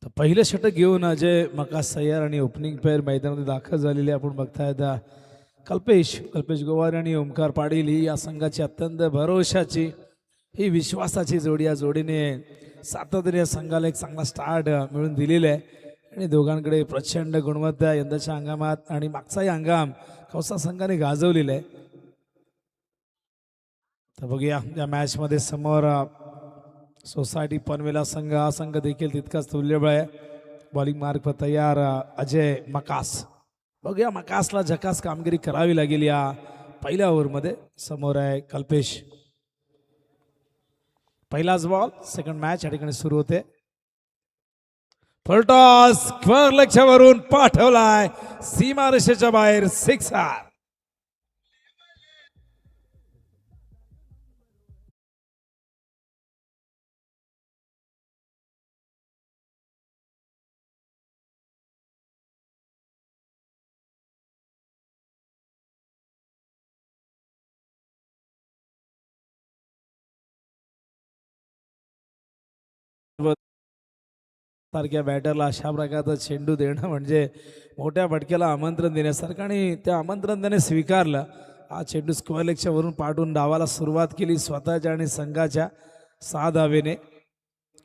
तर पहिलं षटक घेऊन अजय मकास सय्यार आणि ओपनिंग पेअर मैदानामध्ये दाखल झालेले आपण बघताय. कल्पेश गोवारी आणि ओमकार पाटील ही या संघाची अत्यंत भरोशाची ही विश्वासाची जोडी. या जोडीने सातत्याने या संघाला एक चांगला स्टार्ट मिळून दिलेला आहे आणि दोघांकडे प्रचंड गुणवत्ता यंदाच्या हंगामात आणि मागचाही हंगाम कौसा संघाने गाजवलेला आहे. तर बघूया या मॅच मध्ये समोर सोसायटी पनवेला संघ, हा संघ देखील तितकाच तुल्यबळ आहे. बॉलिंग मार्ग पर तयार अजय मकास. बघूया मकासला झकास कामगिरी करावी लागेल या पहिल्या ओव्हरमध्ये. समोर आहे कल्पेश. पहिलाच बॉल, सेकंड मॅच या ठिकाणी सुरू होते. फलटॉस स्क्वेअर लक्षावरून पाठवलाय सीमारेषेच्या बाहेर, सिक्सर. सारख्या बॅटरला अशा प्रकारचा चेंडू देणं म्हणजे मोठ्या फटक्याला आमंत्रण देण्यासारखं, आणि त्या आमंत्रण त्याने स्वीकारलं. हा चेंडू स्क्वेअर लेगच्या वरून पाठवून डावाला सुरुवात केली स्वतःच्या आणि संघाच्या 6 धावेने.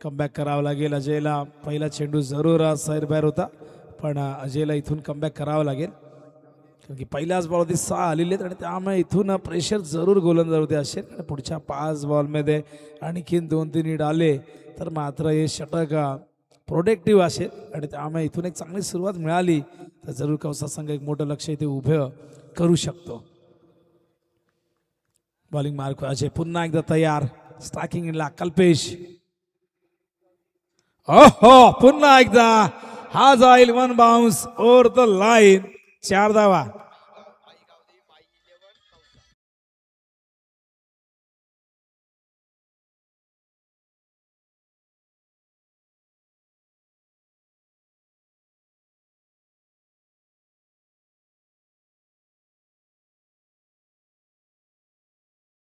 कमबॅक करावं लागेल अजयला. पहिला चेंडू जरूर सैरभैर होता, पण अजयला इथून कमबॅक करावं लागेल कारण की पहिल्याच बॉलवरती 6 आलेले आहेत आणि त्यामुळे इथून प्रेशर जरूर गोलंदाजवरती असेल. आणि पुढच्या 5 बॉलमध्ये आणखीन 2-3 नीड आले तर मात्र हे षटक प्रोटेक्टिव्ह असेल आणि त्यामुळे इथून एक चांगली सुरुवात मिळाली तर जरूर कौसा संघ एक मोठं लक्ष इथे उभं करू शकतो. बॉलिंग मार्क अजय पुन्हा एकदा तयार. स्ट्रायकिंग इनला कल्पेश. ओहो, पुन्हा एकदा हा जाईल one bounce over the line. 4 धावा.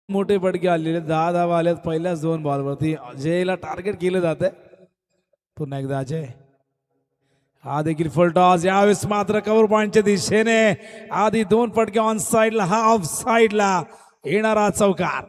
मोठे फटके आलेले, 10 धावा आल्यात पहिल्याच 2 बॉलवरती. अजयला टार्गेट केलं जात आहे. पुन्हा एकदा अजय. हा देखील फुल टॉस. यावेळेस मात्र कव्हर पॉइंटच्या दिशेने आधी 2 फटके ऑन साइडला, हा ऑफ साइडला येणारा चौकार.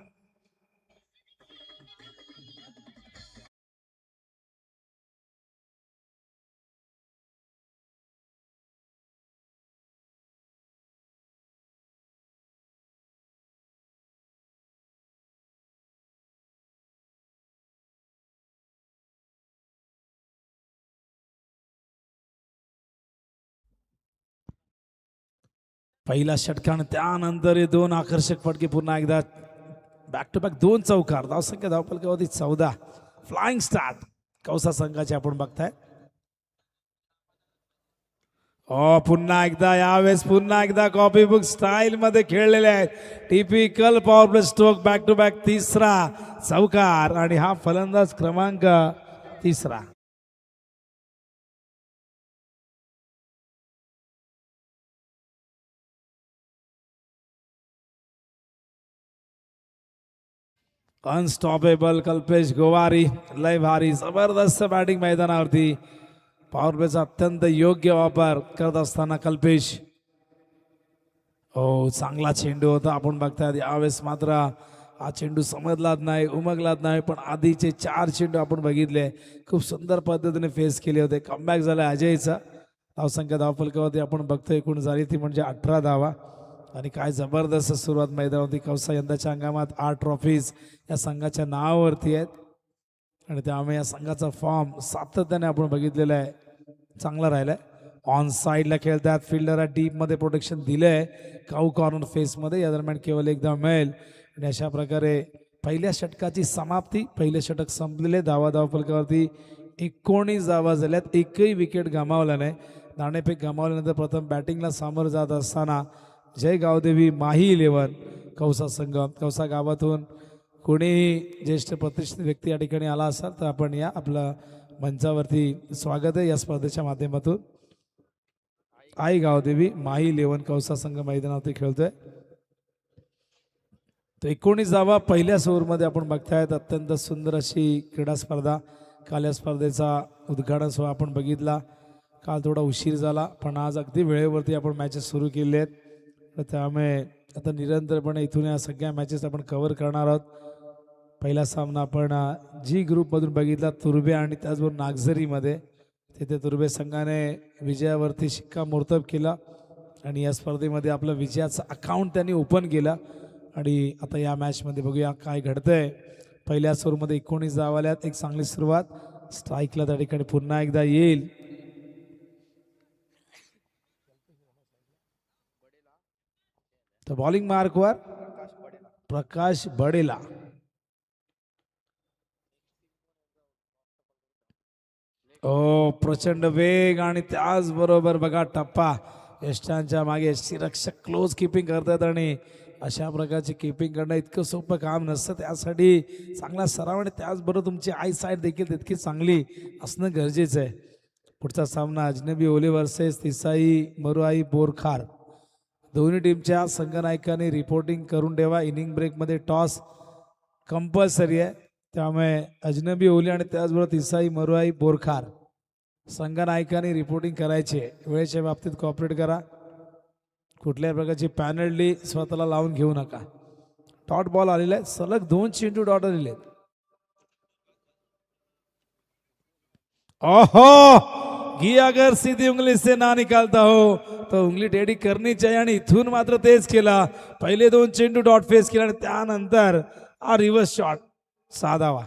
पहिला षटकान त्यानंतर 2 आकर्षक फटके. पुन्हा एकदा बॅक टू बॅक 2 चौकार. धावसंख्या धावफलकावरती 14. फ्लाइंग स्टार्ट कौसा संघाचे आपण बघताय. पुन्हा एकदा, यावेळेस पुन्हा एकदा कॉपी बुक स्टाईल मध्ये खेळलेले आहेत. Typical power play stroke. Back to back 3रा चौकार आणि हा फलंदाज क्रमांक 3. अनस्टॉपेबल कल्पेश गोवारी. लय भारी जबरदस्त बॅटिंग मैदानावरती. पॉवर प्लेचा अत्यंत योग्य वापर करत असताना कल्पेश. चांगला चेंडू होता आपण बघताय. यावेळेस मात्र हा चेंडू समजलाच नाही, उमगलाच नाही, पण आधीचे 4 चेंडू आपण बघितले खूप सुंदर पद्धतीने फेस केले होते. कमबॅक झाला अजयचा. धावसंख्या धावफलकावरती आपण बघतोय एकूण झाली ती म्हणजे 18 धावा. आणि काय जबरदस्त सुरुवात मैदानावरती. कौसा यंदाच्या हंगामात 8 ट्रॉफीज या संघाच्या नावावरती आहेत आणि त्यामुळे या संघाचा फॉर्म सातत्याने आपण बघितलेला आहे, चांगला राहिलाय. ऑन साईडला खेळतात. फिल्डरला डीप मध्ये प्रोटेक्शन दिलंय काऊ कॉर्नर फेसमध्ये. या दरम्यान केवळ एकदा मिळेल आणि अशा प्रकारे पहिल्या षटकाची समाप्ती. पहिले षटक संपलेले. धावफलकावरती 19 धावा झाल्यात. एकही विकेट गमावला नाही. नाणेफेक गमावल्यानंतर प्रथम बॅटिंगला सामोरं जात असताना जय गावदेवी माही 11 कौसा संघ. कौसा गावातून कोणीही ज्येष्ठ प्रतिष्ठित व्यक्ती या ठिकाणी आला असाल तर आपण या आपल्या मंचावरती स्वागत आहे या स्पर्धेच्या माध्यमातून. आई गावदेवी माही 11 कौसा संघ मैदानावरती खेळतोय. तर 19 धावा पहिल्याच ओव्हरमध्ये आपण बघतायत. अत्यंत सुंदर अशी क्रीडा स्पर्धा काल या स्पर्धेचा उद्घाटन सोहळा आपण बघितला. काल थोडा उशीर झाला पण आज अगदी वेळेवरती आपण मॅचेस सुरू केले आहेत. तर त्यामुळे आता निरंतरपणे इथून या सगळ्या मॅचेस आपण कव्हर करणार आहोत. पहिला सामना आपण जी ग्रुपमधून बघितला तुर्बे आणि त्याचबरोबर नागझरीमध्ये. तिथे तुर्बे संघाने विजयावरती शिक्कामोर्तब केला आणि या स्पर्धेमध्ये आपलं विजयाचं अकाउंट त्यांनी ओपन केलं. आणि आता या मॅचमध्ये बघूया काय घडतंय. पहिल्या ओव्हरमध्ये 19 धावा आल्यात. एक चांगली सुरुवात. स्ट्राईकला त्या ठिकाणी पुन्हा एकदा येईल. तर बॉलिंग मार्कवर प्रकाश बडेला. ओ प्रचंड वेग आणि त्याचबरोबर बघा टप्पा. यष्टांच्या मागे यष्टी रक्षक क्लोज किपिंग करतात आणि अशा प्रकारची किपिंग करणं इतकं सोपं काम नसतं. त्यासाठी चांगला सराव आणि त्याचबरोबर तुमची आय साईट देखील तितकी चांगली असणं गरजेचं आहे. पुढचा सामना अजनबी ओली वर्सेस तिसाई मरुआई बोरखार. दोन्ही टीमच्या संघनायकांनी रिपोर्टिंग करून ठेवा. इनिंग ब्रेकमध्ये टॉस कंपल्सरी आहे. त्यामुळे अजनबी ओली आणि त्याचबरोबर तिसाई मरुआई बोरखार संघनायकांनी रिपोर्टिंग करायची आहे. वेळेच्या बाबतीत कॉपरेट करा. कुठल्याही प्रकारची पॅनल्टी स्वतःला लावून घेऊ नका. डॉट बॉल आलेला आहे. सलग 2 चेंडू डॉट आलेले आहेत. ओहो घी अगर सीधी उंगली से ना निकालता हो तो उंगली टेढ़ी करनी चाहिए आणि इथून मात्र तेच केला. पहिले 2 चेंडू डॉट फेस केला आणि त्यानंतर हा रिव्हर्स शॉट साधावा.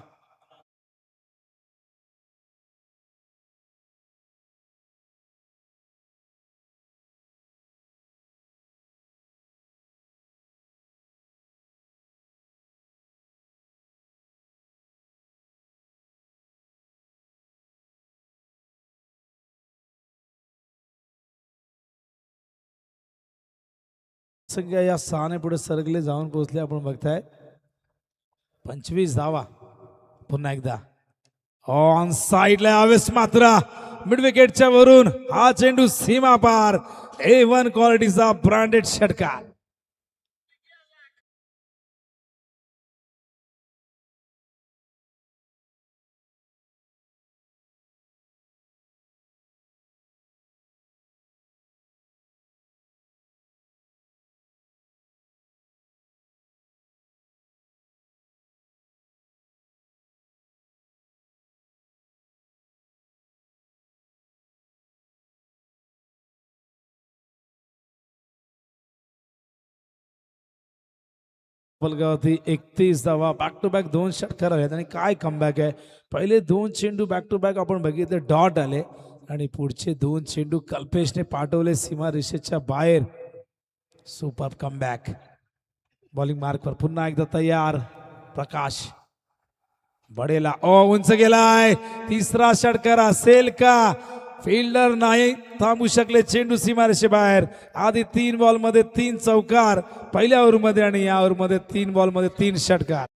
सगळ्या या 6 पुढे सरकले जाऊन पोहोचले. आपण बघताय 25 धावा. पुन्हा एकदा ऑन साइडला यावेळेस मात्र मिड विकेटच्या वरून हा चेंडू सीमा पार. A1 क्वालिटीचा ब्रँडेड षटकार. पलगावती 31 धावा. बॅक टू बॅक 2 षटकार आहेत आणि काय कमबॅक आहे. पहिले 2 चेंडू बॅक टू बॅक आपण बघितले डॉट आले आणि पुढचे 2 चेंडू कल्पेशने पाठवले सीमा रेषेच्या बाहेर. Super comeback. बॉलिंग मार्कवर पुन्हा एकदा तयार प्रकाश बडेला. उंच गेलाय. तिसरा षटकार असेल का. फिल्डर नाही थांबू शकले. चेंडू सीमारेषे बाहेर. आधी 3 बॉलमध्ये 3 चौकार पहिल्या ओव्हरमध्ये आणि या ओव्हरमध्ये 3 बॉलमध्ये 3 षटकार.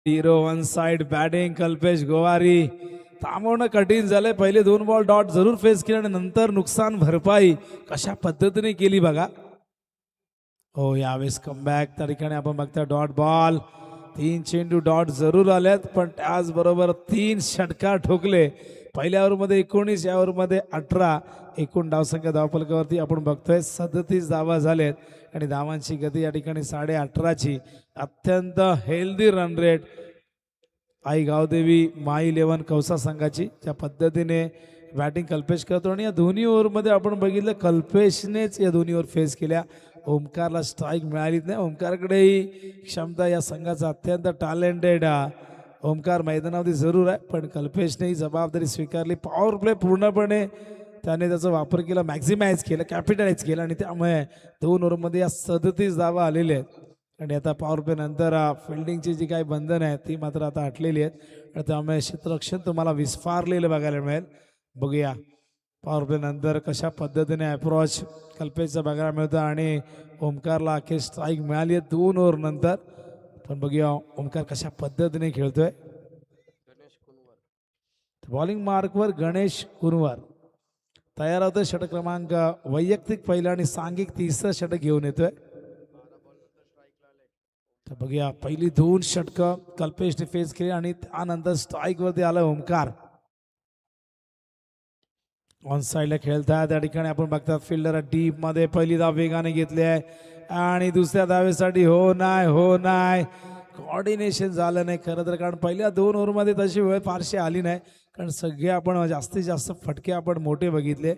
Hero one side batting Kalpesh Gowari. थांबवणं कठीण झालंय. पहिले 2 बॉल डॉट जरूर फेस केले आणि नंतर नुकसान भरपाई कशा पद्धतीने केली बघा. हो यावेळेस कमबॅक त्या ठिकाणी आपण बघता. डॉट बॉल 3 चेंडू डॉट जरूर आल्यात पण त्याचबरोबर 3 षटकार ठोकले. पहिल्या ओव्हरमध्ये 19 या ओव्हरमध्ये 18. एकूण धावसंख्या धावफलकावरती आपण बघतोय 37 धावा झालेत आणि धावांची गती या ठिकाणी 18.5ची. अत्यंत हेल्दी रन रेट आई गावदेवी माई 11 कौसा संघाची. ज्या पद्धतीने बॅटिंग कल्पेश करतो आणि या दोन्ही ओव्हरमध्ये आपण बघितलं कल्पेशनेच या दोन्ही ओव्हर फेस केल्या. ओमकारला स्ट्राईक मिळालीच नाही. ओमकारकडेही क्षमता या संघाचा अत्यंत टॅलेंटेड ओमकार मैदानामध्ये जरूर आहे पण कल्पेशने ही जबाबदारी स्वीकारली. पॉवर प्ले पूर्णपणे त्याने त्याचा वापर केला. मॅक्झिमाइज केलं कॅपिटलाइज केलं आणि त्यामुळे 2 ओव्हरमध्ये या 37 धावा आलेल्या आहेत. आणि आता पॉवर प्ले नंतर फिल्डिंगची जी काही बंधन आहे ती मात्र आता हटलेली आहेत. त्यामुळे क्षेत्ररक्षण तुम्हाला विस्फारलेलं बघायला मिळेल. बघूया पॉवर प्ले नंतर कशा पद्धतीने अप्रोच कल्पेशचा बघायला मिळतं आणि ओमकारला अखेर स्ट्राईक मिळाली आहे 2 ओव्हर नंतर. पण बघूया ओमकार कशा पद्धतीने खेळतोय. बॉलिंग मार्कवर गणेश कुरवार तयार होतोय. षटक क्रमांक वैयक्तिक पहिला आणि सांघिक तिसरं षटक घेऊन येतोय. तर बघूया पहिली दोन षटकं कल्पेशने फेस केली आणि त्यानंतर स्ट्राईक वरती आलं ओमकार. ऑन साईडला खेळतात त्या ठिकाणी आपण बघतात फिल्डर डीप मध्ये पहिली धाव वेगाने घेतली आहे आणि दुसऱ्या धावेसाठी हो नाही कोऑर्डिनेशन झालं नाही खरं तर, कारण पहिल्या 2 ओव्हरमध्ये तशी वेळ फारशी आली नाही, कारण सगळे आपण जास्तीत जास्त फटके आपण मोठे बघितले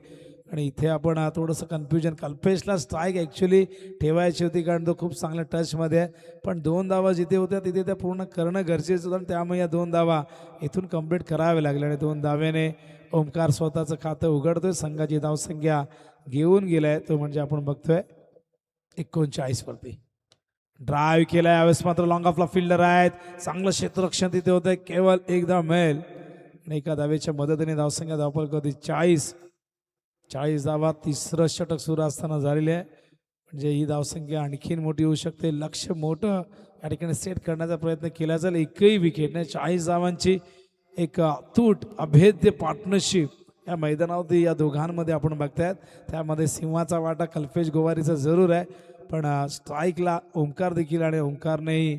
आणि इथे आपण थोडंसं कन्फ्युजन. कल्पेशला स्ट्राईक ॲक्च्युली ठेवायची होती कारण तो खूप चांगल्या टचमध्ये आहे, पण 2 धावा जिथे होत्या तिथे त्या पूर्ण करणं गरजेचं होतं आणि त्यामुळे या 2 धावा इथून कंप्लीट कराव्या लागल्या आणि 2 धावेने ओमकार स्वतःचं खातं उघडतोय. संघाची धावसंख्या घेऊन गेलाय तो म्हणजे आपण बघतोय 39 वरती. ड्राईव्ह केलाय यावेळेस मात्र लॉंग ऑफला फिल्डर आहेत, चांगलं क्षेत्ररक्षण तिथे होतंय. केवळ एकदा मिळेल आणि एका धावेच्या मदतीने धावसंख्या धावफलक होती 40 धावा. तिसरं षटक सुरू असताना झालेले आहे म्हणजे ही धावसंख्या आणखीन मोठी होऊ शकते. लक्ष मोठं या ठिकाणी सेट करण्याचा प्रयत्न केला जाईल. एकही विकेट नाही. 40 धावांची एक अतूट अभेद्य पार्टनरशिप या मैदानावरती या दोघांमध्ये आपण बघतायत. त्यामध्ये सिंहाचा वाटा कल्पेश गोवारीचा जरूर आहे, पण स्ट्राईकला ओमकार देखील आणि ओमकारनेही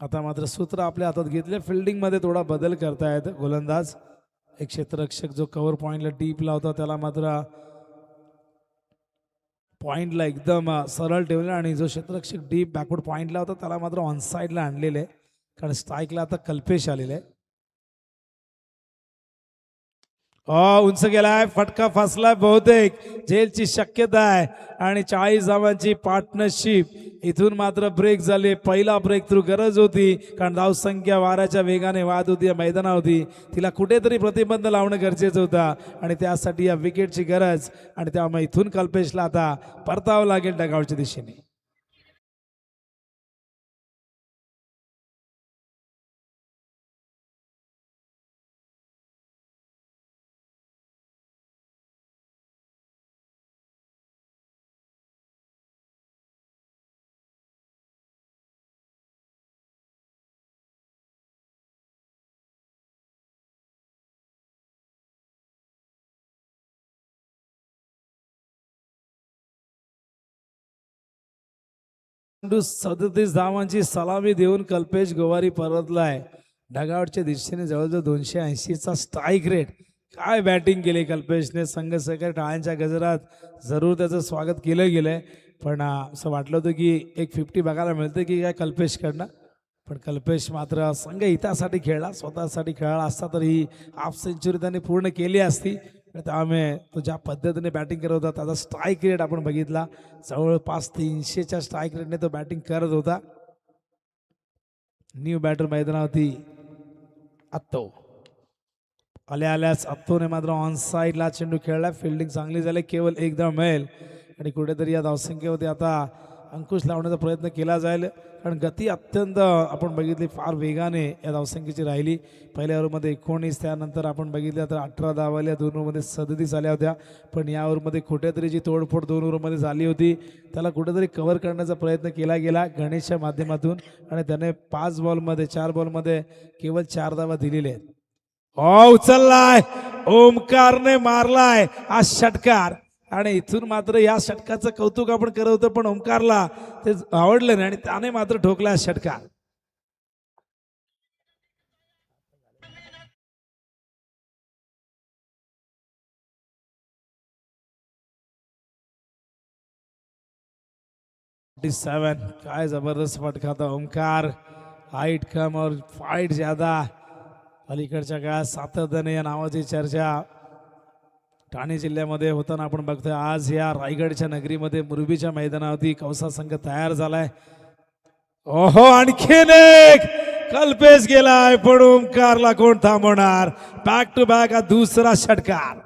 आता मात्र सूत्र आपल्या हातात घेतले. फिल्डिंगमध्ये थोडा बदल करतायत गोलंदाज. एक क्षेत्ररक्षक जो कव्हर पॉईंटला डीप लावता त्याला मात्र पॉईंटला एकदम सरळ ठेवले आणि जो क्षेत्ररक्षक डीप बॅकवर्ड पॉईंटला होता त्याला मात्र ऑन साईडला आणलेले, कारण स्ट्राईकला आता कल्पेश आलेले आहे. उंच गेलाय, फटका फसलाय, बहुतेक झेलची शक्यता आहे आणि 40 धावांची पार्टनरशिप इथून मात्र ब्रेक झाली. पहिला ब्रेक थ्रू गरज होती, कारण धावसंख्या वाऱ्याच्या वेगाने वाहत होती या मैदानावरती. तिला कुठेतरी प्रतिबंध लावणं गरजेचं होतं आणि त्यासाठी या विकेटची गरज आणि त्यामुळे इथून कल्पेशला आता परतावं लागेल डगआउटच्या दिशेने. चेंडू 37 धावांची सलामी देऊन कल्पेश गोवारी परतलाय डगआउटच्या दिशेने. जवळजवळ 280चा स्ट्राईक रेट. काय बॅटिंग केली कल्पेशने. संघ सहकारी टाळ्यांच्या गजरात जरूर त्याचं स्वागत केलं गेलंय, पण असं वाटलं होतं की एक 50 बघायला मिळतं की काय कल्पेशकडनं, पण कल्पेश मात्र संघ हितासाठी खेळला, स्वतःसाठी खेळला असता तर ही हाफ सेंचुरी त्यांनी पूर्ण केली असती. त्यामुळे तो ज्या पद्धतीने बॅटिंग करत होता त्याचा स्ट्राईक रेट आपण बघितला, जवळपास 300च्या स्ट्राईक रेटने तो बॅटिंग करत होता. न्यू बॅटर मैदानावरती आत्तो आल्यास आत्तोने मात्र ऑन साईडला चेंडू खेळला. फिल्डिंग चांगली झाली, केवळ एकदा मिळेल आणि कुठेतरी या धावसंख्येवरती आता अंकुश लावण्याचा प्रयत्न केला जाईल, कारण गती अत्यंत आपण बघितली फार वेगाने या धावसंख्येची राहिली. पहिल्या ओव्हरमध्ये 19, त्यानंतर आपण बघितलं तर 18 धावा आल्या, 2 ओव्हरमध्ये 37 आल्या होत्या, पण या ओव्हरमध्ये कुठेतरी जी तोडफोड 2 ओव्हरमध्ये झाली होती त्याला कुठेतरी कव्हर करण्याचा प्रयत्न केला गेला गणेशच्या माध्यमातून आणि त्याने 4 बॉलमध्ये केवळ 4 धावा दिलेल्या आहेत. उचललाय ओमकारने, मारलाय हा षटकार आणि इथून मात्र या षटकाचं कौतुक आपण करत होतो, पण ओमकारला ते आवडलं नाही आणि त्याने मात्र ठोकला षटकार. काय जबरदस्त फटका था ओमकार. हाईट कम और फाइट ज्यादा. अलीकडच्या काळात सातत्याने या नावाची चर्चा ठाणे जिल्ह्यामध्ये होताना आपण बघतोय. आज या रायगडच्या नगरीमध्ये मुरबीच्या मैदानावरती कौसा संघ तयार झालाय. आणखीन एक कल्पेश गेलाय, पण ओमकारला कोण थांबवणार. बॅक टू बॅक हा दुसरा षटकार.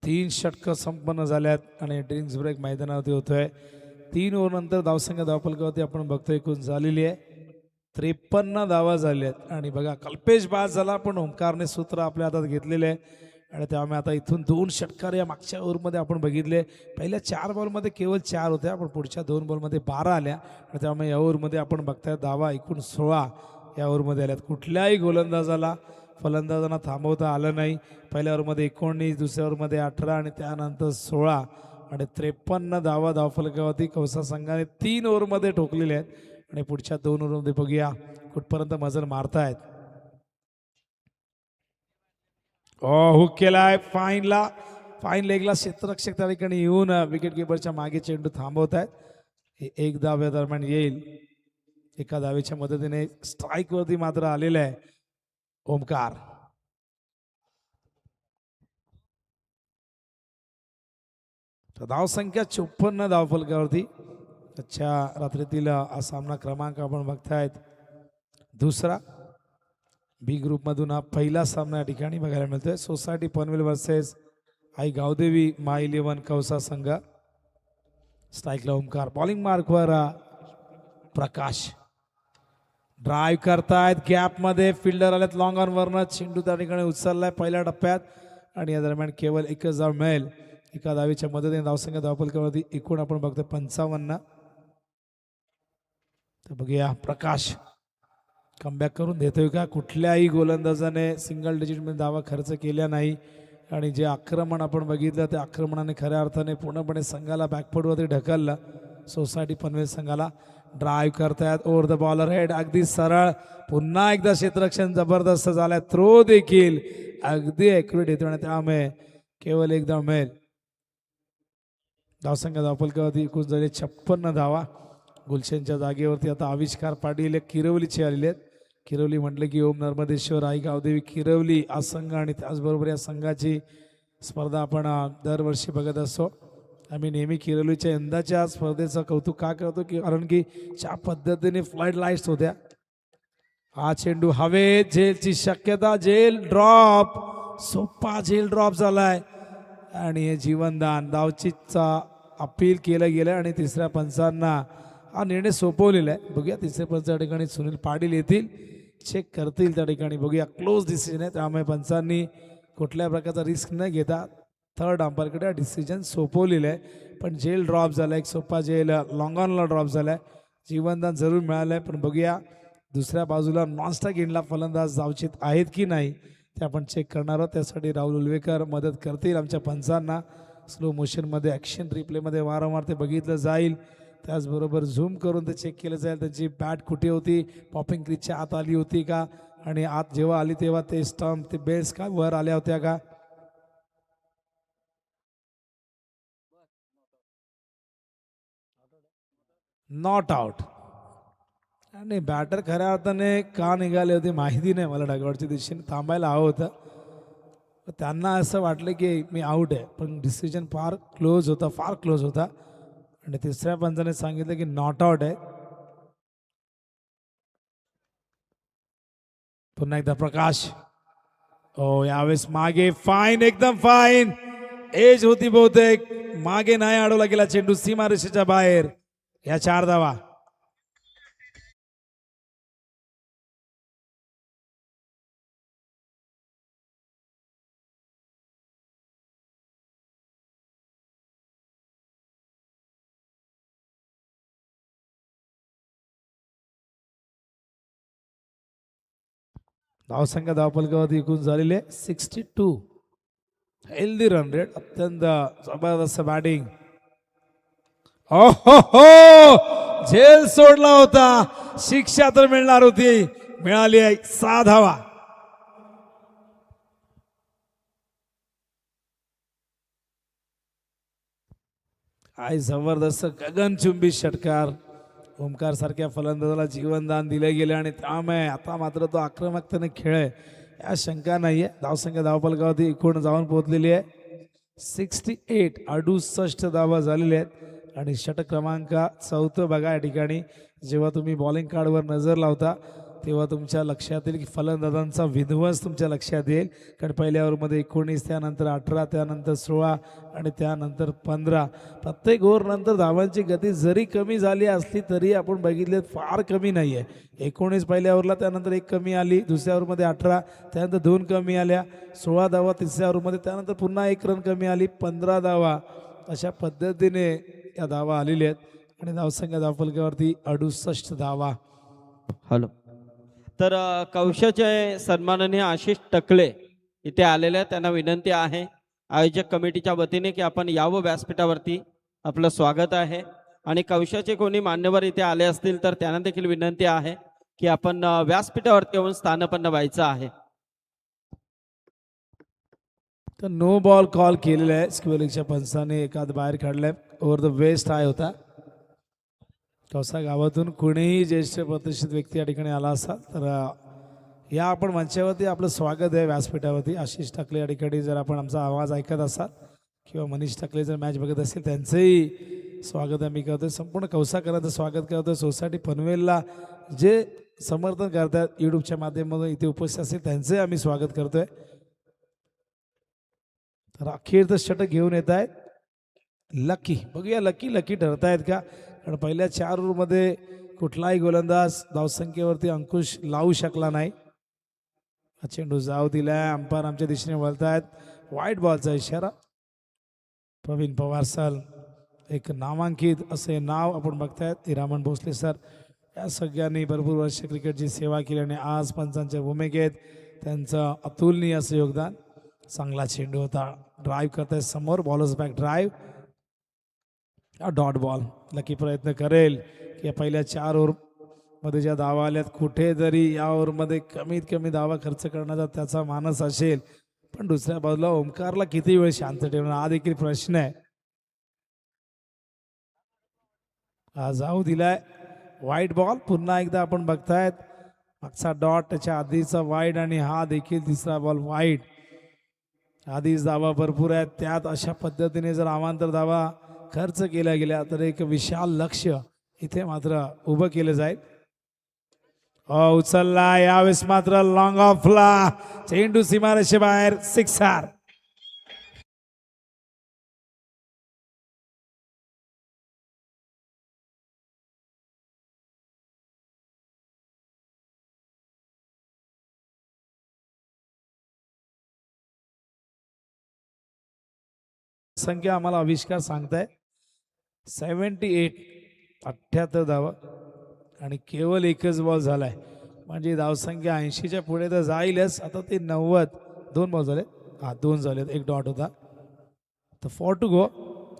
3 षटकं संपन्न झाल्यात आणि ड्रिंक्स ब्रेक मैदानावरती होतोय. 3 ओव्हर नंतर धावसंख्या धावफलकावरती आपण बघतोय एकूण झालेली आहे 53 धावा झाल्यात. आणि बघा कल्पेश बाद झाला पण ओंकारने सूत्र आपल्या हातात घेतलेले आहे आणि त्यामुळे आता इथून 2 षटकार या मागच्या ओव्हरमध्ये आपण बघितले. पहिल्या 4 बॉलमध्ये केवळ 4 होत्या पण पुढच्या 2 बॉलमध्ये 12 आल्या आणि त्यामुळे या ओव्हरमध्ये आपण बघताय धावा एकूण 16 या ओव्हरमध्ये आल्यात. कुठल्याही गोलंदाजाला फलंदाजांना थांबवता आलं नाही. पहिल्या ओव्हरमध्ये 19, दुसऱ्या ओव्हरमध्ये 18 आणि त्यानंतर 16 आणि 53 धावा धावफलकावरती कौसा संघाने 3 ओव्हरमध्ये ठोकलेले आहेत आणि पुढच्या 2 ओव्हरमध्ये बघूया कुठपर्यंत मजल मारतायत. हुक केलाय फाईन लेगला क्षेत्ररक्षक त्या ठिकाणी येऊन विकेट किपरच्या मागे चेंडू थांबवत आहेत. हे एक धाव्या दरम्यान येईल. एका धावेच्या मदतीने स्ट्राईक वरती मात्र आलेलं आहे ओमकार. धावसंख्या 54 धावफलकावरती. आजच्या रात्रीतील हा सामना क्रमांक आपण बघतायत दुसरा. बी ग्रुपमधून हा पहिला सामना या ठिकाणी बघायला मिळतोय. Society Panvel versus Aai Gavdevi my 11 Kausa संघ. स्ट्राईकला ओमकार, बॉलिंग मार्कवर प्रकाश. ड्राईव्ह करतायत गॅपमध्ये फिल्डर आलेत लॉंग ऑन वरनं. चेंडू त्या ठिकाणी उचललाय पहिल्या टप्प्यात आणि या दरम्यान केवळ एकच धाव मिळेल. एका धावेच्या मदतीने धावसंख्या धावफलकावरती एकूण आपण बघतोय 55. तर बघूया प्रकाश कमबॅक करून देतोय का. कुठल्याही गोलंदाजाने सिंगल डिजिटमध्ये धावा खर्च केल्या नाही आणि जे आक्रमण आपण बघितलं त्या आक्रमणाने खऱ्या अर्थाने पूर्णपणे संघाला बॅकफुटवरती ढकललं सोसायटी पनवेल संघाला. ड्राईव्ह करतायत ओव्हर द बॉलर हेड अगदी सरळ. पुन्हा एकदा क्षेत्ररक्षण जबरदस्त झालाय. थ्रो देखील अगदी ॲक्युरेट येतो आणि त्यामुळे केवळ एक धाव मिळेल. धावसंख्या धावफलकावरती एकूण झाले 56 धावा. गुलशनच्या जागेवरती आता आविष्कार पाटील किरवलीचे आलेले आहेत. किरवली म्हटलं की ओम नर्मदेश्वर आई गावदेवी किरवली हा संघ आणि त्याचबरोबर या संघाची स्पर्धा आपण दरवर्षी बघत असतो. आम्ही नेहमी किरवलीच्या यंदाच्या स्पर्धेचं कौतुक का करतो की कारण की ज्या पद्धतीने फ्लाईट लाईट्स होत्या. हा चेंडू हवेत, झेलची शक्यता, झेल ड्रॉप, सोपा झेल ड्रॉप झालाय आणि हे जीवनदान धावचीचा अपील केलं गेलं आणि तिसऱ्या पंचांना हा निर्णय सोपवलेला आहे. बघूया तिसऱ्या पंच या ठिकाणी सुनील पाटील येतील, चेक करतील त्या ठिकाणी. बघूया क्लोज डिसिजन आहे त्यामुळे पंचांनी कुठल्या प्रकारचा रिस्क न घेता थर्ड अंपायरकडे डिसिजन सोपवलेलं आहे. पण जेल ड्रॉप झाला, एक सोपा जेल लॉंग ऑनला ड्रॉप झाला आहे. जीवनदान जरूर मिळालं आहे पण बघूया दुसऱ्या बाजूला नॉनस्ट्राईक एंडला फलंदाज धावचीत आहेत की नाही ते आपण चेक करणार आहोत. त्यासाठी राहुल उलवेकर मदत करतील आमच्या पंचांना. स्लो मोशनमध्ये ॲक्शन रिप्लेमध्ये वारंवार ते बघितलं जाईल. त्याचबरोबर झूम करून ते चेक केलं जाईल त्यांची बॅट कुठे होती, पॉपिंग क्रीजच्या आत आली होती का आणि आत जेव्हा आली तेव्हा ते स्टंप ते बेल्स का वर आल्या होत्या का. Not out. आणि बॅटर खऱ्या अर्थाने का निघाले होते माहिती नाही मला. डगआउटच्या दिशेने थांबायला हवं होतं. त्यांना असं वाटलं की मी आऊट आहे पण डिसिजन फार क्लोज होता आणि तिसऱ्या पंचाने सांगितलं की नॉट आउट आहे. पुन्हा एकदा प्रकाश. यावेळेस मागे फाईन, एकदम फाईन एज होती बहुतेक. मागे नाही अडवला गेला चेंडू सीमारेषेच्या बाहेर. या 4 धावा. धावसंख्या धावफलकावरती एकूण झालेले 62. हेल्दी रन रेट, अत्यंत जबरदस्त बॅटिंग. हो झेल सोडला होता, शिक्षा तर मिळणार होती, मिळाली आहे 6 धावा. काय जबरदस्त गगनचुंबी षटकार. ओमकार सारख्या फलंदाजाला जीवनदान दिले गेले आणि त्यामुळे आता मात्र तो आक्रमकतेने खेळ आहे या शंका नाहीये. धावसंख्या धावफलकावरती एकूण जाऊन पोहोचलेली आहे 68. 68 धावा झालेल्या आहेत आणि षटक क्रमांक 4 बघा या ठिकाणी. जेव्हा तुम्ही बॉलिंग कार्डवर नजर लावता तेव्हा तुमच्या लक्षात येईल की फलंदाजांचा विध्वंस तुमच्या लक्षात येईल. कारण पहिल्या ओव्हरमध्ये 19, त्यानंतर 18, त्यानंतर 16 आणि त्यानंतर 15. प्रत्येक ओव्हरनंतर धावांची गती जरी कमी झाली असली तरी आपण बघितले फार कमी नाही आहे. 19 पहिल्या ओव्हरला, त्यानंतर 1 कमी आली, दुसऱ्या ओव्हरमध्ये 18, त्यानंतर 2 कमी आल्या, 16 धावा तिसऱ्या ओव्हरमध्ये, त्यानंतर पुन्हा 1 रन कमी आली, 15 धावा. अशा पद्धतीने या धावा आलेल्या आहेत आणि धावसंख्या धावफलकावरती 68 धावा. हॅलो. तर कौशाचे सन्माननीय आशिष टकले इथे आलेले आहेत. त्यांना विनंती आहे आयोजक कमिटीच्या वतीने की आपण यावं व्यासपीठावरती. आपलं स्वागत आहे. आणि कौशाचे कोणी मान्यवर इथे आले असतील तर त्यांना देखील विनंती आहे की आपण व्यासपीठावरती येऊन स्थानपन्न व्हायचं आहे. तर नो बॉल कॉल केलेला आहे. स्क्वेअरिंगच्या पंचाने एखाद बाहेर काढलाय. ओव्हर द वेस्ट हाय होता. कौसा गावातून कुणीही ज्येष्ठ प्रतिष्ठित व्यक्ती या ठिकाणी आला असाल तर या आपण मंचावरती आपलं स्वागत आहे व्यासपीठावरती. आशिष टकले या ठिकाणी जर आपण आमचा आवाज ऐकत असाल किंवा मनीष टकले जर मॅच बघत असेल त्यांचंही स्वागत आम्ही करतोय. संपूर्ण कौसाकरांचं स्वागत करतोय. सोसायटी पनवेलला जे समर्थन करतात यूट्यूबच्या माध्यमातून इथे उपस्थित असेल त्यांचंही आम्ही स्वागत करतोय. तर अखेर तर षटक घेऊन येत आहेत लकी. बघूया लकी ठरतायत का. कारण पहिल्या 4 ओव्हरमध्ये कुठलाही गोलंदाज धावसंख्येवरती अंकुश लावू शकला नाही. चेंडू जाऊ दिलाय. अंपायर आमच्या दिशेने वळतायत. वाईट बॉलचा इशारा. प्रवीण पवार सर, एक नामांकित असे नाव आपण बघतायत. हिरामण भोसले सर, या सगळ्यांनी भरपूर वर्ष क्रिकेटची सेवा केली आणि आज पंचांच्या भूमिकेत त्यांचं अतुलनीय असं योगदान. चांगला चेंडू होता. ड्राईव्ह करतायत समोर. Bowlers back drive. Dot ball. Lucky प्रयत्न करेल की पहिल्या 4 ओव्हरमध्ये ज्या धावा आल्यात कुठेतरी या ओव्हरमध्ये कमीत कमी धावा खर्च करण्याचा त्याचा मानस असेल. पण दुसऱ्या बाजूला ओमकारला किती वेळ शांत ठेवणार हा देखील प्रश्न आहे. हा जाऊ दिलाय. वाईट बॉल. पुन्हा एकदा आपण बघतायत मागचा डॉट, त्याच्या आधीचा वाईट आणि हा देखील तिसरा बॉल वाईट. आधीच धावा भरपूर आहेत. त्यात अशा पद्धतीने जर अवांतर धावा खर्च केल्या गेल्या तर एक विशाल लक्ष इथे मात्र उभं केलं जाईल. उचलला यावेळेस मात्र लॉंग ऑफला. चेंडू सीमारेषे बाहेर. 6 संख्या आम्हाला आविष्कार सांगताय 78 धावा आणि केवळ एकच बॉल झालाय. म्हणजे धावसंख्या 80च्या पुढे तर जाईलच. आता ते 90. 2 बॉल झाले. 2 झालेत. 1 डॉट होता. तर 4 टू गो.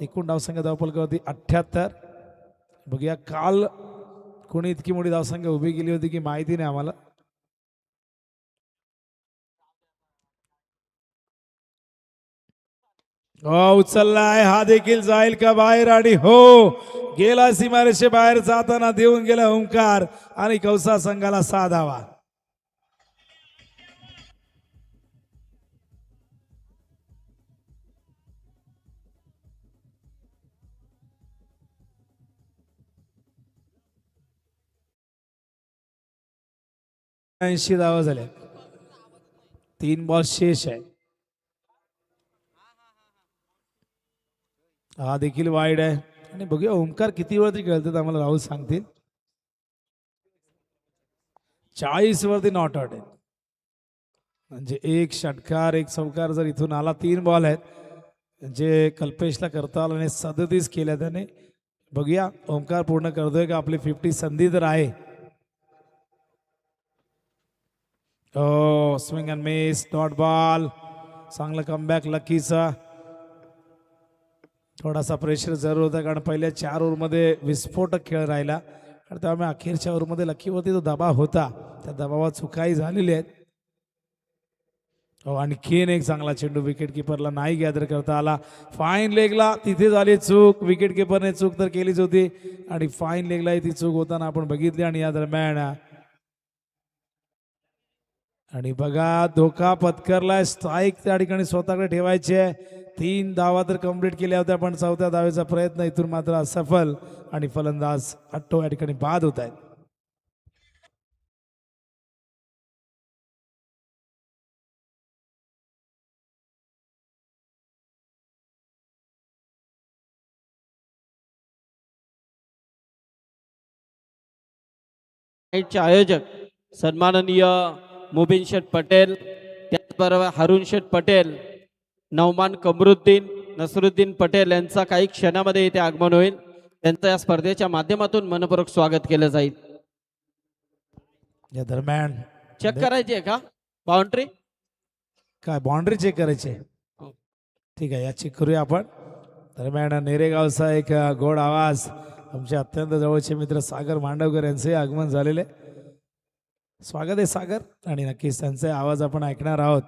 एकूण धावसंख्या धावफलकावरती 78. बघूया काल कोणी इतकी मोठी धावसंख्या उभी केली होती की माहिती नाही आम्हाला. उचललाय. हा देखील जाईल का बाहेर. आणि हो, गेला सीमारेषे बाहेर. जाताना देऊन गेला ओंकार आणि कौसा संघाला 6 धावा. ऐंशी धावा झाल्या. 3 बॉल शेष आहे. हा देखील वाईड आहे. आणि बघूया ओमकार किती वरती खेळतात आम्हाला राहुल सांगतील. 40 वरती नॉट आउट आहे. म्हणजे 1 षटकार 1 चौकार जर इथून आला. 3 बॉल आहेत जे कल्पेशला करता आला आणि 37 केल्या त्याने. बघूया ओमकार पूर्ण करतोय का. आपली 50 संधी तर आहे. Swing and miss. Dot ball. चांगला कमबॅक लकीचा. थोडासा प्रेशर जरूर होता कारण पहिल्या 4 ओव्हरमध्ये विस्फोटक खेळ राहिला आणि त्यामुळे अखेरच्या ओव्हरमध्ये लकीवरती जो दबाव होता त्या दबावात चुकाही झालेली आहेत. आणखीन एक चांगला चेंडू विकेट किपरला नाही गॅदर करता आला. फाईन लेगला तिथे झाली चूक. विकेट किपरने चूक तर केलीच होती आणि फाईन लेगलाही ती चूक होताना आपण बघितली. आणि या दरम्यान आणि बघा धोका पत्करलाय. स्ट्राईक त्या ठिकाणी स्वतःकडे ठेवायचे. 3 धावा तर कंप्लीट केल्या होत्या पण 4थ्या धावेचा प्रयत्न इथून मात्र असफल आणि फलंदाज अट्टो या ठिकाणी बाद होत आहेत. नाईटचे आयोजक सन्माननीय मुबीन शेठ पटेल, त्याचबरोबर हरुण शेठ पटेल, नौमान कमरुद्दीन, नसरुद्दीन पटेल यांचा काही क्षणामध्ये इथे आगमन होईल. त्यांचं या स्पर्धेच्या माध्यमातून मनपूर्वक स्वागत केलं जाईल. या दरम्यान चेक करायची आहे का बाउंड्री? काय बाउंड्री चेक करायची आहे? ठीक आहे, या चेक करूया आपण. दरम्यान नेरेगावचा एक गोड आवाज आमचे अत्यंत जवळचे मित्र सागर मांडवकर यांचे आगमन झालेले. स्वागत आहे सागर. आणि नक्कीच त्यांचे आवाज आपण ऐकणार आहोत.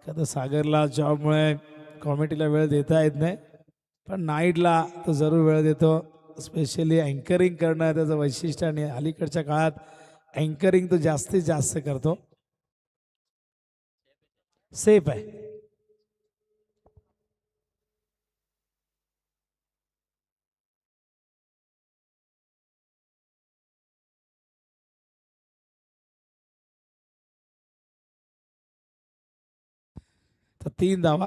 का तर सागरला जॉबमुळे कॉमेडीला वेळ देता येत नाही, पण नाईटला तो जरूर वेळ देतो. स्पेशली अँकरिंग करणं त्याचं वैशिष्ट्य, आणि अलीकडच्या काळात अँकरिंग तो जास्तीत जास्त करतो. सेफ आहे. तर 3 धावा.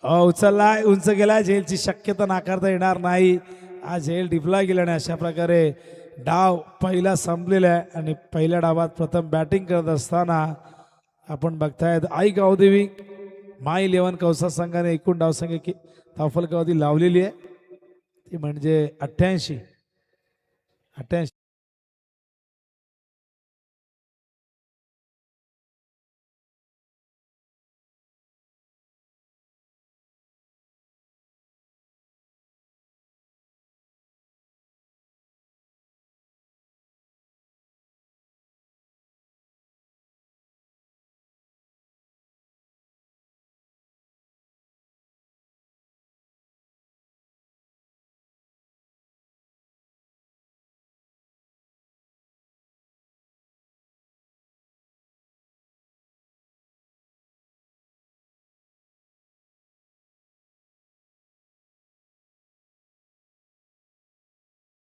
उचललाय, उंच गेलाय. झेलची शक्यता नाकारता येणार नाही. हा झेल डिपला गेल्याने अशा प्रकारे डाव पहिला संपलेला आहे. आणि पहिल्या डावात प्रथम बॅटिंग करत असताना आपण बघतायत आई गावदेवी माय 11 कौसा संघाने एकूण धावसंख्या धावफलकावधी लावलेली आहे, ती म्हणजे 88.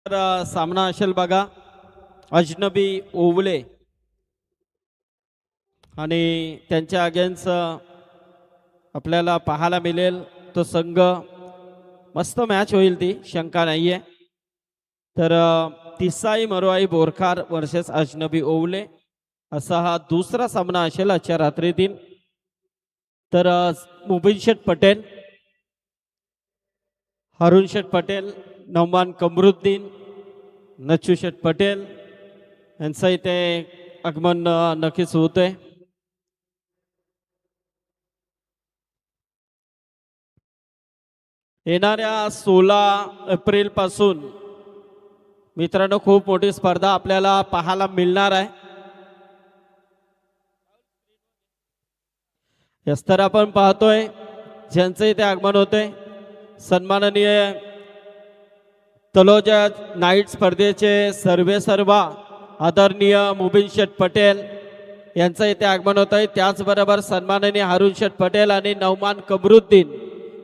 तर सामना असेल बघा अजनबी ओवले आणि त्यांच्या अगेन्स्ट आपल्याला पाहायला मिळेल तो संघ. मस्त मॅच होईल, ती शंका नाहीये. तर तिसाई मरुआई बोरखार वर्सेस अजनबी ओवले असा हा दुसरा सामना असेल आजच्या रात्रीतील. तर मुबीन शेठ पटेल, हरुण शेठ पटेल, नौमान कमरुद्दीन, नच्चू शेठ पटेल यांचं इथे आगमन नक्कीच होतंय. येणाऱ्या 16 एप्रिल पासून मित्रांनो खूप मोठी स्पर्धा आपल्याला पाहायला मिळणार आहे. यस, तर आपण पाहतोय ज्यांचं इथे आगमन होते सन्माननीय तलोजा नाईट स्पर्धेचे सर्वेसर्वा आदरणीय मुबीन शेठ पटेल यांचं इथे आगमन होत आहे. त्याचबरोबर सन्माननीय हरुण शेठ पटेल आणि नौमान कमरुद्दीन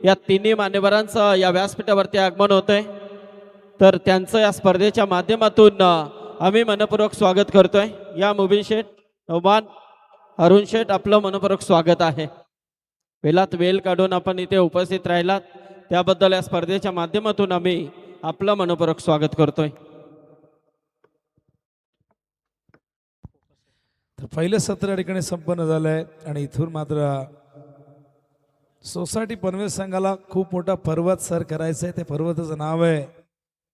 या तिन्ही मान्यवरांचं या व्यासपीठावरती आगमन होत आहे. तर त्यांचं या स्पर्धेच्या माध्यमातून आम्ही मनपूर्वक स्वागत करतोय. या मुबीन शेठ, नौमान, हरुण शेठ, आपलं मनपूर्वक स्वागत आहे. वेळात वेळ काढून आपण इथे उपस्थित राहिलात त्याबद्दल या स्पर्धेच्या माध्यमातून आम्ही आपलं मनपूर्वक स्वागत करतोय. तर पहिलं सत्र या ठिकाणी संपन्न झालंय. आणि इथून मात्र सोसायटी पनवेल संघाला खूप मोठा पर्वत सर करायचा आहे. ते पर्वताचं नाव आहे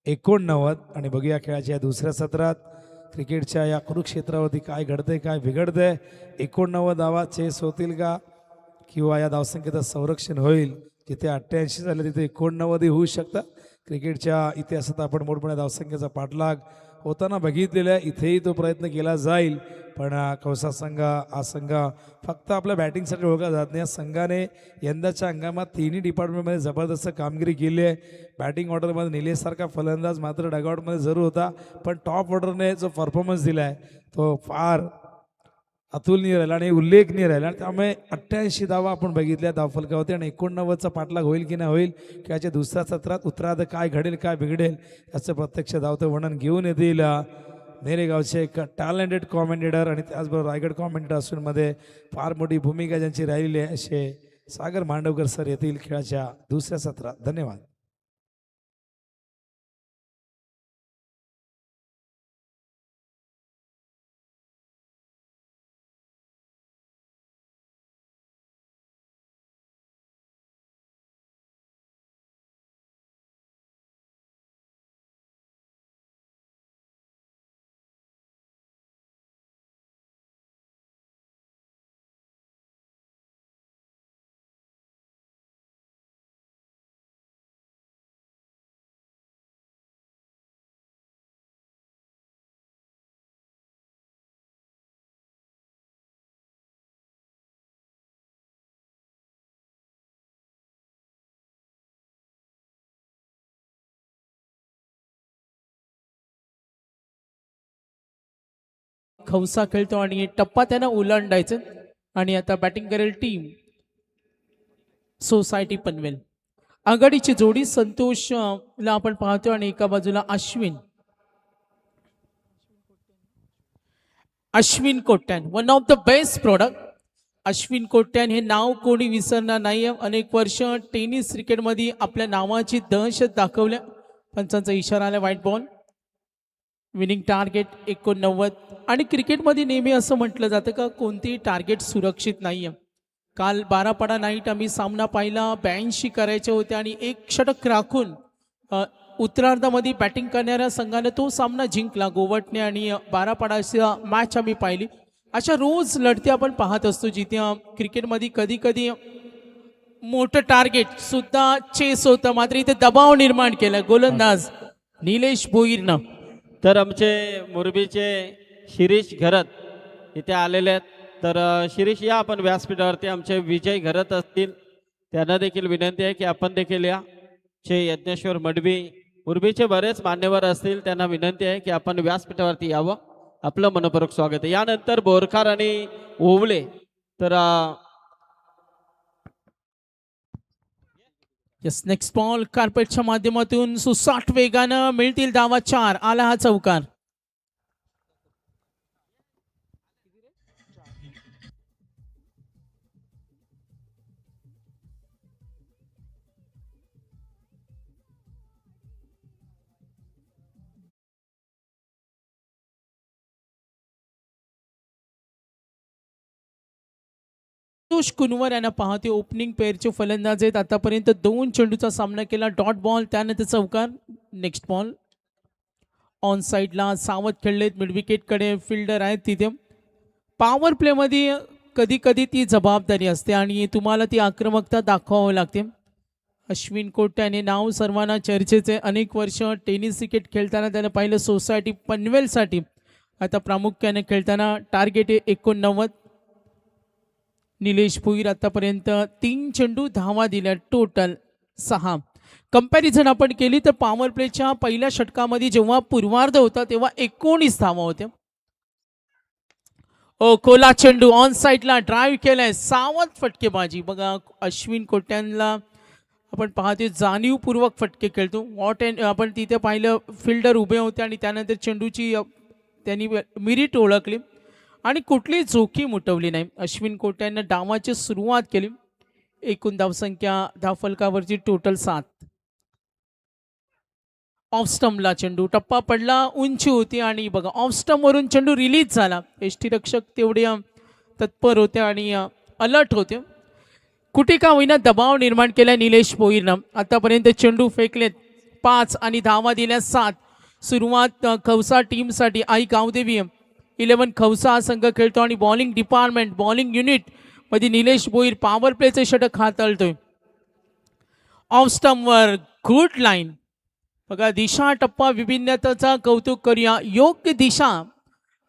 89. आणि बघूया खेळाच्या या दुसऱ्या सत्रात क्रिकेटच्या या कुरुक्षेत्रावरती काय घडतंय, काय बिघडतंय. 89 धावा चेस होतील का, किंवा या धावसंख्येचं संरक्षण होईल. जिथे 88 झाले तिथे 89 होऊ शकतं. क्रिकेटच्या इतिहासात आपण मोठमोठ्या धावसंख्येचा पाठलाग होताना बघितलेला आहे. इथेही तो प्रयत्न केला जाईल, पण कौसा संघ हा संघ फक्त आपल्या बॅटिंगसाठी ओळखला जात नाही. या संघाने यंदाच्या हंगामात तिन्ही डिपार्टमेंटमध्ये जबरदस्त कामगिरी केली आहे. बॅटिंग ऑर्डरमध्ये निलेशसारखा फलंदाज मात्र डगआउटमध्ये जरूर होता, पण टॉप ऑर्डरने जो परफॉर्मन्स दिला आहे तो फार अतुलनीय राहिला आणि उल्लेखनीय राहिला. आणि त्यामुळे 88 धावा आपण बघितल्या धावफलकावरती. आणि 89चा पाठलाग होईल की नाही होईल, खेळाच्या दुसऱ्या सत्रात उत्तरार्ध काय घडेल, काय बिघडेल याचं प्रत्यक्ष धावतं वर्णन घेऊन येतील नेरेगावचे एक टॅलेंटेड कॉमेंटेटर आणि त्याचबरोबर रायगड कॉमेंटेटर असून मध्ये फार मोठी भूमिका ज्यांची राहिलेली आहे असे सागर मांडवकर सर येतील खेळाच्या दुसऱ्या सत्रात. धन्यवाद. खवसा खेळतो आणि टप्पा त्यांना ओलांडायचा आणि आता बॅटिंग करेल टीम सोसायटी पनवेल. आघाडीची जोडी संतोष ला आपण पाहतो आणि एका बाजूला Ashwin Kotian, one of the best product. Ashwin Kotian हे नाव कोणी विसरणार नाही. अनेक वर्ष टेनिस क्रिकेटमध्ये आपल्या नावाची दहशत दाखवल्या. पंचांचा इशारा आला, व्हाईट बॉल. Winning target 89. आणि क्रिकेटमध्ये नेहमी असं म्हटलं जातं का कोणतेही टार्गेट सुरक्षित नाही आहे. काल 12 पाडा नाईट आम्ही सामना पाहिला, 82 करायचे होते आणि एक षटक राखून उत्तरार्धामध्ये बॅटिंग करणाऱ्या संघाने तो सामना जिंकला. गोवटने आणि 12 पाडाची मॅच आम्ही पाहिली. अशा रोज लढती आपण पाहत असतो जिथे क्रिकेटमध्ये कधी कधी मोठं टार्गेट सुद्धा चेस होतं, मात्र इथे दबाव निर्माण केला गोलंदाज निलेश भोईरनं. तर आमचे मोरबीचे शिरीष घरत इथे आलेले आहेत. तर शिरीष या आपण व्यासपीठावरती. आमचे विजय घरत असतील त्यांना देखील विनंती आहे की आपण देखील या. चे यज्ञेश्वर मडवी, मोरबीचे बरेच मान्यवर असतील, त्यांना विनंती आहे की आपण व्यासपीठावरती यावं. आपलं मनपूर्वक स्वागत आहे. यानंतर बोरखार आणि ओवळे. तर यस, नेक्स्ट बॉल कार्पेटच्या माध्यमातून सुसाट वेगानं मिळतील धावा. 4 आला हा चौकार. संतोष कुनवर यांना पाहते. ओपनिंग पेअरचे फलंदाज आहेत. आतापर्यंत 2 चेंडूचा सामना केला. डॉट बॉल, त्यानंतर चौकार. नेक्स्ट बॉल ऑन साईडला सावध खेळलेत. मिड विकेटकडे फिल्डर आहेत तिथे. पॉवर प्लेमध्ये कधी कधी ती जबाबदारी असते आणि तुम्हाला ती आक्रमकता दाखवावी लागते. अश्विन कोट्यान हे नाव सर्वांना चर्चेचे. अनेक वर्ष टेनिस क्रिकेट खेळताना त्यानं पाहिलं सोसायटी पनवेलसाठी. आता प्रामुख्याने खेळताना टार्गेट 89. निलेश भोईर आतापर्यंत 3 चेंडू धावा दिल्या, टोटल 6. कंपॅरिझन आपण केली तर पॉवर प्लेच्या पहिल्या षटकामध्ये जेव्हा पूर्वार्ध होता तेव्हा 19 धावा होत्या. खोला चेंडू ऑन साईडला ड्राईव्ह केलाय, सावध फटकेबाजी. बघा अश्विन कोट्यांना आपण पाहतो जाणीवपूर्वक फटके खेळतो. वॉट अँड आपण तिथे पाहिलं फिल्डर उभे होते आणि त्यानंतर चेंडूची त्यांनी मिरिट ओळखली आणि कुठलीही जोखीम उठवली नाही. अश्विन कोट्यानं डावाची सुरुवात केली. एकूण धावसंख्या धावफलकावरची टोटल 7. ऑफ स्टंपला चेंडू, टप्पा पडला, उंची होती आणि बघा ऑफ स्टंपवरून चेंडू रिलीज झाला. यष्टीरक्षक तेवढे तत्पर होते आणि अलर्ट होते. कुठे का होईना दबाव निर्माण केला निलेश भोईरनं. आतापर्यंत चेंडू फेकलेत 5 आणि धावा दिल्या 7. सुरुवात खवसा टीमसाठी. आई गावदेवी 11 खवसा हा संघ खेळतो आणि बॉलिंग डिपार्टमेंट, बॉलिंग युनिट मध्ये निलेश भोईर पॉवर प्लेचे षटक हाताळतोय. ऑफ स्टंपवर गुड लाईन. बघा दिशा टप्पा विभिन्नतेचा कौतुक करूया. योग्य दिशा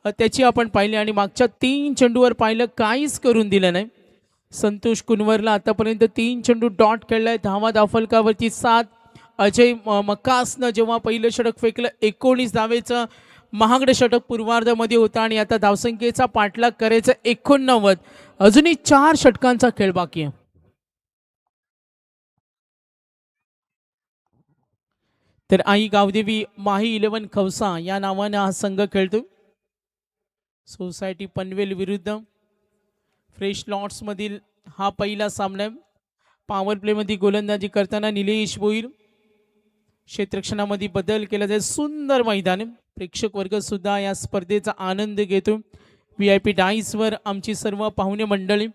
त्याची आपण पाहिली आणि मागच्या 3 चेंडूवर पाहिलं काहीच करून दिलं नाही. संतोष कुनवरला आतापर्यंत 3 चेंडू डॉट खेळलाय. धावा धावफलकावरती 7. अजय मकासनं जेव्हा पहिलं षटक फेकलं 19 धावेचं महागडे षटक पूर्वार्धामध्ये होता आणि आता धावसंख्येचा पाठलाग करायचा 89. अजूनही 4 षटकांचा खेळ बाकी आहे. तर आई गावदेवी माही 11 खवसा या नावाने हा संघ खेळतो. सोसायटी पनवेल विरुद्ध फ्रेश लॉट्स मधील हा पहिला सामना. पॉवर प्लेमध्ये गोलंदाजी करताना निलेश भोईर. क्षेत्ररक्षणामध्ये बदल केला जाईल. सुंदर मैदान. प्रेक्षक वर्ग सुद्धा या स्पर्धेचा आनंद घेतो. VIP डाईसवर आमची सर्व पाहुणे मंडळी,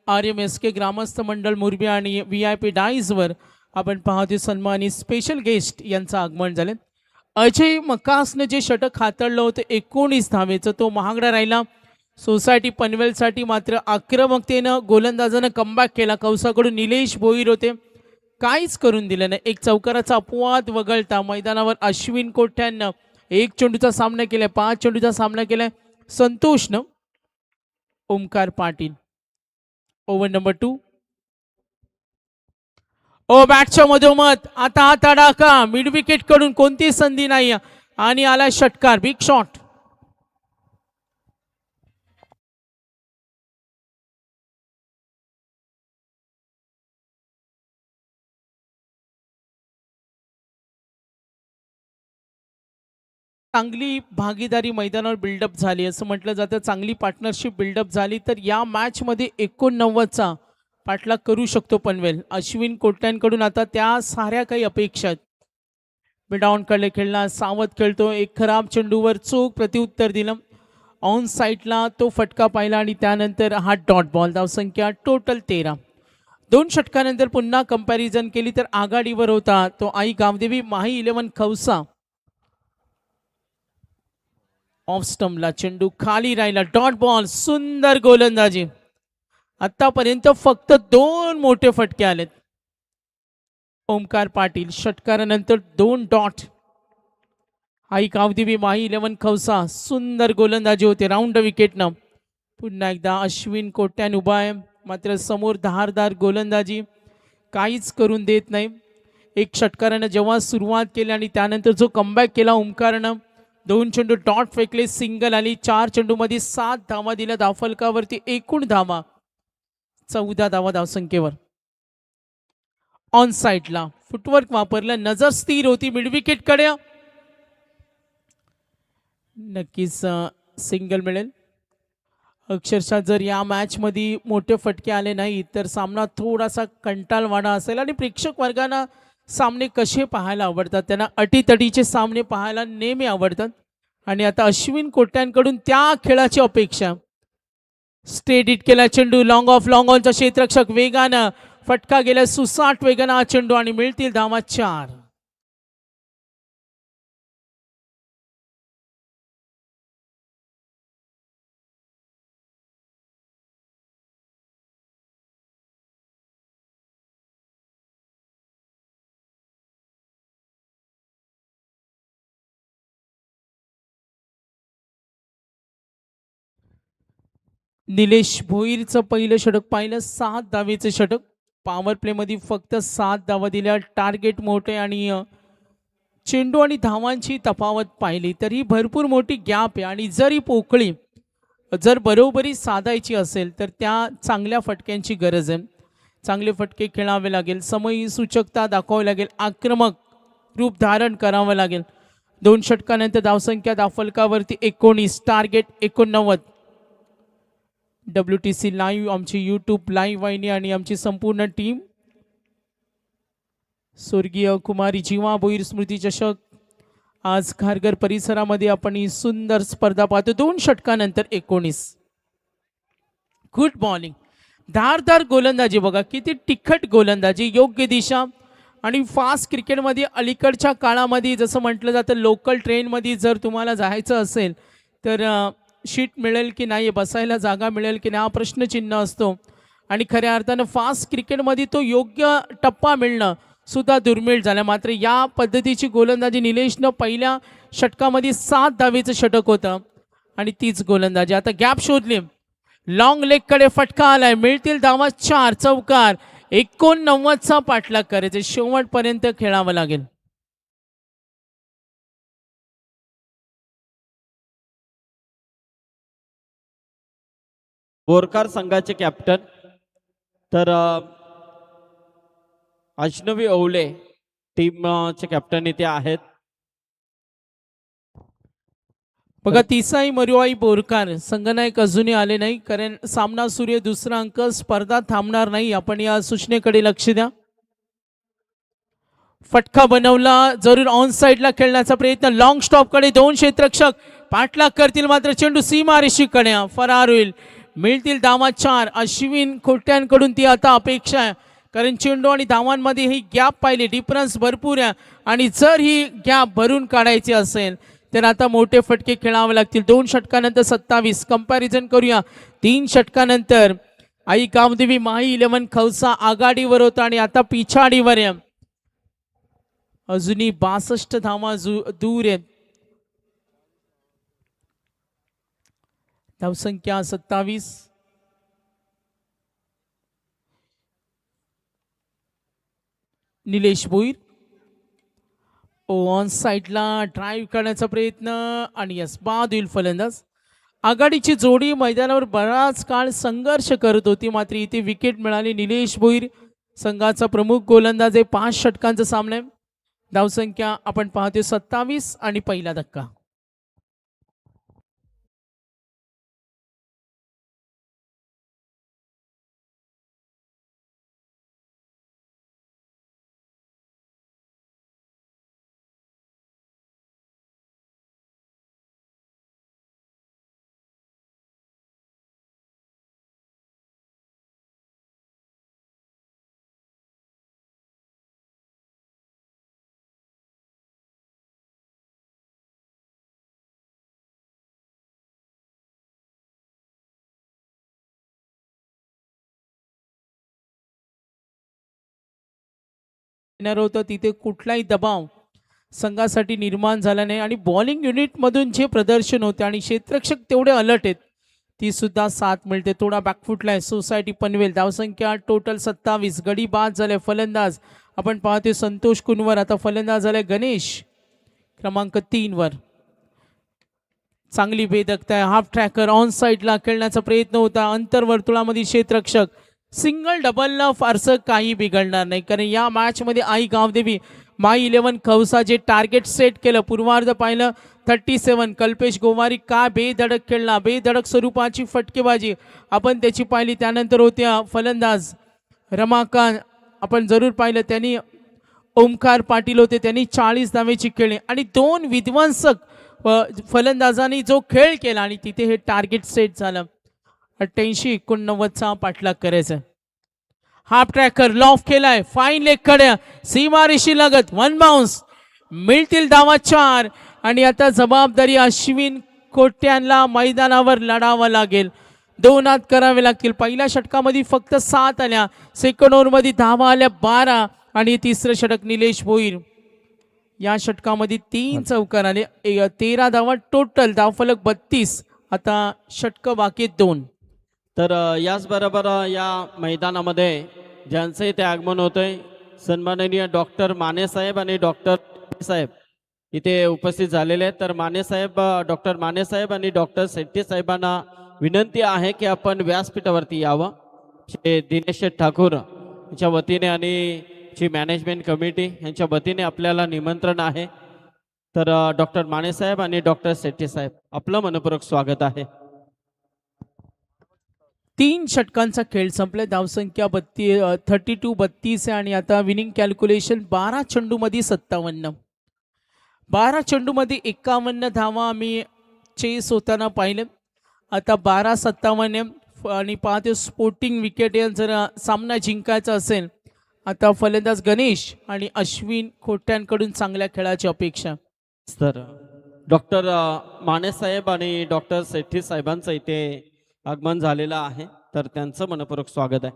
RMSK ग्रामस्थ मंडळ मोरबी आणि VIP डाईसवर आपण पाहतो सन्मानित स्पेशल गेस्ट यांचं आगमन झालं. अजय मकासनं जे षटक हाताळलं होतं 19 धावेचं, तो महागडा राहिला सोसायटी पनवेलसाठी. मात्र आक्रमकतेनं गोलंदाजानं कमबॅक केला. कौसाकडून निलेश भोईर होते, काहीच करून दिलं नाही. एक चौकाराचा अपवाद वगळता मैदानावर अश्विन कोट्यानं 1 चेंडूचा सामना केलाय, 5 चेंडूचा सामना केलाय संतोषनं. Omkar Patil over number 2. बॅटच्या मधोमध आता हा तडाखा. मिड विकेट कडून कोणती संधी नाही आणि आला षटकार. Big shot. चांगली भागीदारी मैदानावर बिल्डअप झाली असं म्हटलं जातं, चांगली पार्टनरशिप बिल्डअप झाली तर या मॅचमध्ये 89चा पाठलाग करू शकतो पनवेल. अश्विन कोट्यांकडून आता त्या साऱ्या काही अपेक्षा आहेत. मिडाऊनकडे खेळला, सावध खेळतो, एक खराब चेंडूवर चोख प्रत्युत्तर दिलं, ऑन साईडला तो फटका पाहिला आणि त्यानंतर हा डॉट बॉल. धावसंख्या टोटल 13. 2 षटकानंतर पुन्हा कंपॅरिझन केली तर आघाडीवर होता तो आई गावदेवी माही 11 खवसा. ऑफ स्टंपला चेंडू खाली राहिला, डॉट बॉल, सुंदर गोलंदाजी. आतापर्यंत फक्त 2 मोठे फटके आलेत. ओमकार पाटील षटकारानंतर 2 डॉट. आई गावदेवी माही 11 खवसा, सुंदर गोलंदाजी होते राऊंड विकेटनं. पुन्हा एकदा अश्विन कोट्यान उभा आहे, मात्र समोर धारदार गोलंदाजी काहीच करून देत नाही. एक षटकारानं जेव्हा सुरुवात केली आणि त्यानंतर जो कमबॅक केला ओमकारनं, 2 चेंडू डॉट फेकले, सिंगल आली, 4 चेंडूमध्ये 7 धावा दिल्या. धावफलकावरती एकूण धावा 14 धावा धावसंख्येवर. ऑन साईडला फुटवर्क वापरलं, नजर स्थिर होती मिडविकेटकडे, नक्कीच सिंगल मिळेल. अक्षरशः जर या मॅचमध्ये मोठे फटके आले नाही तर सामना थोडासा कंटाळवाणा असेल. आणि प्रेक्षक वर्गांना सामने कसे पाहायला आवडतात, त्यांना अटीतटीचे सामने पाहायला नेहमी आवडतात. आणि आता अश्विन कोट्यांकडून त्या खेळाची अपेक्षा. स्ट्रेट हिट केला चेंडू, लॉंग ऑफ लॉंग ऑनचा क्षेत्ररक्षक वेगानं फटका गेला, सुसाट वेगानं हा चेंडू आणि मिळतील धावा 4. निलेश भोईरचं पहिलं षटक पाहिलं, 7 धावेचं षटक. पॉवर प्लेमध्ये फक्त 7 धावा दिल्या. टार्गेट मोठे आणि चेंडू आणि धावांची तफावत पाहिली तरी भरपूर मोठी गॅप आहे. आणि जर ही पोकळी जर बरोबरी साधायची असेल तर त्या चांगल्या फटक्यांची गरज आहे. चांगले फटके खेळावे लागेल, समयी सूचकता दाखवावी लागेल, आक्रमक रूप धारण करावं लागेल. 2 षटकानंतर धावसंख्या धावफलकावरती 19, टार्गेट 89. WTC लाईव्ह, आमची यूट्यूब लाईव्ह वाहिनी आणि आमची संपूर्ण टीम. स्वर्गीय कुमारी जीवा भोईर स्मृती चषक आज खारघर परिसरामध्ये आपण ही सुंदर स्पर्धा पाहतो. 2 षटकानंतर 19. गुड बॉलिंग, धारदार गोलंदाजी. बघा किती तिखट गोलंदाजी, योग्य दिशा. आणि फास्ट क्रिकेटमध्ये अलीकडच्या काळामध्ये जसं म्हटलं जातं, लोकल ट्रेनमध्ये जर तुम्हाला जायचं असेल तर शीट मिळेल की नाही, बसायला जागा मिळेल की नाही, हा प्रश्नचिन्ह असतो. आणि खऱ्या अर्थानं फास्ट क्रिकेटमध्ये तो योग्य टप्पा मिळणं सुद्धा दुर्मिळ झालं. मात्र या पद्धतीची गोलंदाजी निलेशनं पहिल्या षटकामध्ये 7 धावेचं षटक होतं आणि तीच गोलंदाजी. आता गॅप शोधली, लॉंग लेगकडे फटका आलाय, मिळतील धावा 4. चौकार. 89चा पाठलाग करायचे, शेवटपर्यंत खेळावं लागेल. बोरकार संघाचे कॅप्टन तर अजनवी ओवले टीमचे कॅप्टन इथे आहेत. बघा तिसाई मरुआई बोरकार संघनायक अजूनही आले नाही, कारण सामना सूर्य दुसरा अंक, स्पर्धा थांबणार नाही. आपण या सूचनेकडे लक्ष द्या. फटका बनवला, जरूर ऑन साईडला खेळण्याचा प्रयत्न, लॉंग स्टॉप कडे 2 क्षेत्ररक्षक पाठलाग करतील, मात्र चेंडू सीमारेषेकडे फरार होईल. मिळतील धावा 4. अश्विन खोट्यांकडून ती आता अपेक्षा आहे, कारण चेंडू आणि धावांमध्ये ही गॅप पाहिली, डिफरन्स भरपूर आहे. आणि जर ही गॅप भरून काढायची असेल तर आता मोठे फटके खेळावे लागतील. 2 षटकानंतर 27. कंपॅरिझन करूया 3 षटकानंतर. आई गावदेवी माही 11 खवसा आघाडीवर होता आणि आता पिछाडीवर आहे. अजूनही 62 धावा दूर आहेत. धावसंख्या 27. निलेश भोईर ऑन साईडला ड्राईव्ह करण्याचा प्रयत्न आणि यस, बाद होईल फलंदाज. आघाडीची जोडी मैदानावर बराच काळ संघर्ष करत होती, मात्र इथे विकेट मिळाली. निलेश भोईर संघाचा प्रमुख गोलंदाज आहे. 5 षटकांचा सामना आहे. धावसंख्या आपण पाहतोय 27 आणि पहिला धक्का. येणार होतं तिथे कुठलाही दबाव संघासाठी निर्माण झाला नाही आणि बॉलिंग युनिटमधून जे प्रदर्शन होते आणि क्षेत्ररक्षक तेवढे अलर्ट आहेत ती सुद्धा साथ मिळते. थोडा बॅकफुटला आहे सोसायटी पनवेल. धावसंख्या टोटल 27. गडी बाद झाले. फलंदाज आपण पाहतोय संतोष कुनवर. आता फलंदाज झाले गणेश क्रमांक 3 वर. चांगली बेदकता आहे. हाफ ट्रॅकर ऑन साईडला खेळण्याचा प्रयत्न होता. अंतर्वर्तुळामध्ये क्षेत्ररक्षक. सिंगल डबलनं फारसं काही बिघडणार नाही कारण या मॅचमध्ये आई गावदेवी माई 11 खवसा जे टार्गेट सेट केलं पूर्वार्ध पाहिलं 37. कल्पेश गोवारी का बेधडक खेळला. बेधडक स्वरूपाची फटकेबाजी आपण त्याची पाहिली. त्यानंतर होत्या फलंदाज रमाकांत आपण जरूर पाहिलं त्यांनी. ओमकार पाटील होते त्यांनी 40 धावेची खेळली आणि 2 विध्वंसक फलंदाजांनी जो खेळ केला आणि तिथे हे टार्गेट सेट झालं. 88-89चा पाठलाग करायचा. हाफ ट्रॅकर लॉफ केलाय. फाईन लेग कडे सीमारेषी लगत 1 बाउन्स. मिळतील धावा 4 आणि आता जबाबदारी अश्विन कोट्यांना मैदानावर लढावं लागेल. 2 हात करावे लागतील. पहिल्या षटकामध्ये फक्त 7 आल्या. सेकंड ओव्हरमध्ये धावा आल्या 12 आणि तिसरं षटक निलेश भोईर. या षटकामध्ये 3 चौकार आले. 13 धावा टोटल. धावफलक 32. आता षटक बाकी 2. तर याचबरोबर या मैदानामध्ये ज्यांचं इथे आगमन होतंय सन्माननीय डॉक्टर माने साहेब आणि डॉक्टर साहेब इथे उपस्थित झालेले आहेत. तर माने साहेब डॉक्टर माने साहेब आणि डॉक्टर शेट्टी साहेबांना विनंती आहे की आपण व्यासपीठावरती यावं. श्री दिनेश ठाकूर यांच्या वतीने आणि ची मॅनेजमेंट कमिटी यांच्या वतीने आपल्याला निमंत्रण आहे. तर डॉक्टर माने साहेब आणि डॉक्टर शेट्टी साहेब आपलं मनपूर्वक स्वागत आहे. 3 षटकांचा खेळ संपलाय. धावसंख्या 32 आहे आणि आता विनिंग कॅल्क्युलेशन 12 चेंडूमध्ये 57. 12 चेंडूमध्ये 51 धावा आम्ही चेस होताना पाहिलं. आता 12-57 आणि पाहतो स्पोर्टिंग विकेट जर सामना जिंकायचा असेल आता फलंदाज गणेश आणि अश्विन खोट्यांकडून चांगल्या खेळाची अपेक्षा. तर डॉक्टर माने साहेब आणि डॉक्टर शेट्टी साहेबांचं इथे आगमन झालेलं आहे. तर त्यांचं मनपूर्वक स्वागत आहे.